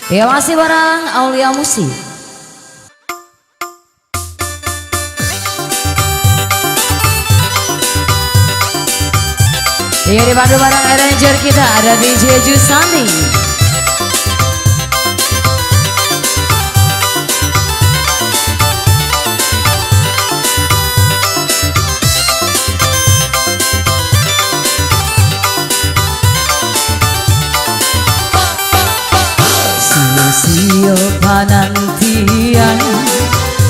Ya masih bareng Aulia Musik. Ya dibantu bareng arranger kita ada DJ Jusani. Sio panantian,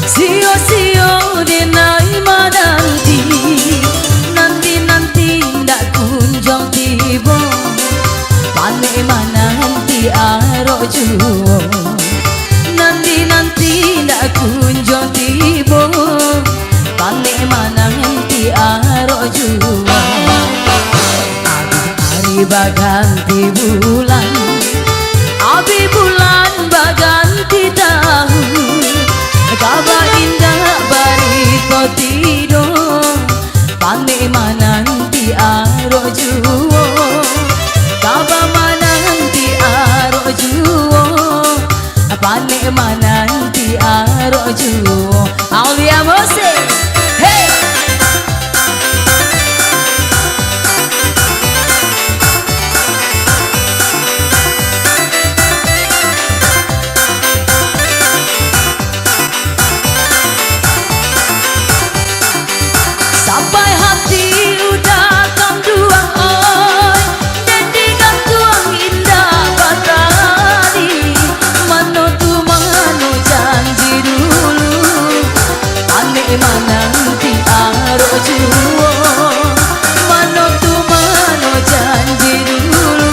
sio denai mananti, nanti ndak kunjung tiba, pane mananti aro juo, nanti ndak kunjung tiba, pane mananti aro juo, hari baganti bulan. Abi bulan baganti tahun, kabar indah barito tidur, pane mananti aro juo, kabar mananti aro juo, pane mananti aro juo. Aulia Musik, hey. Sampai hati udah kau duang oi, dan digantung indah batari. Mano tu mano janji dulu, pane mananti aro juo. Mano tu mano janji dulu,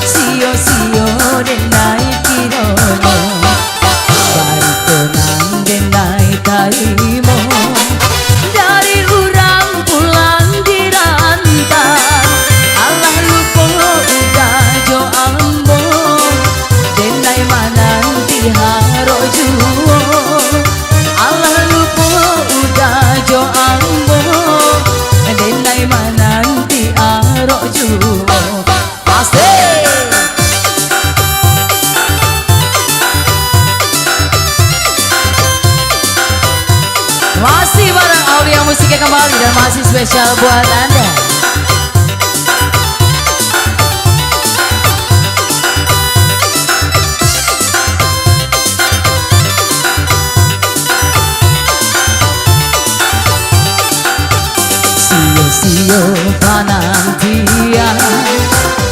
sio denai kirono, barito nang denai tarimo. Haro juo, Allah lupa udah jo ambo, denai mananti aro juo. Pasti. Masih bareng Aulia Musiknya kembali dan masih spesial buat Anda. Sio panantian,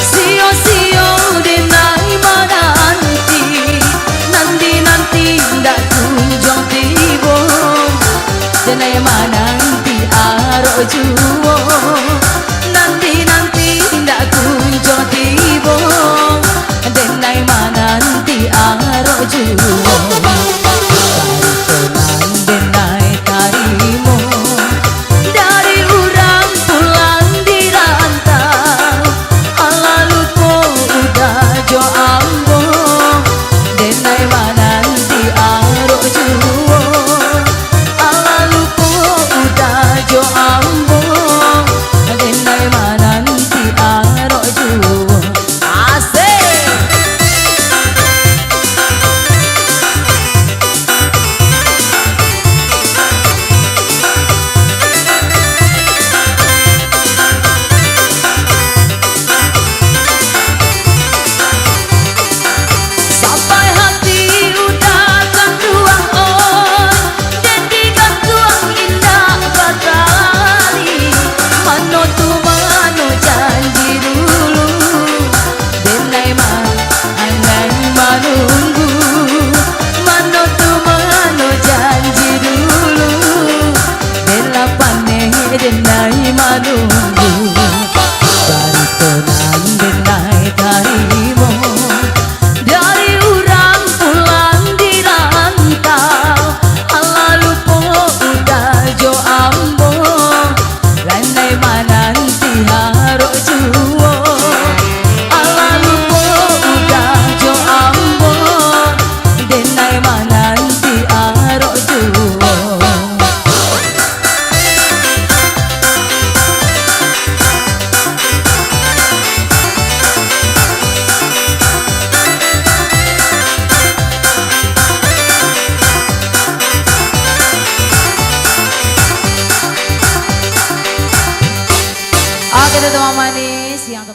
sio denai mananti, nanti ndak kunjung tiba, denai mananti aro juo, nanti ndak kunjung tiba, denai mananti aro juo. Jo ambo kita teman manis yang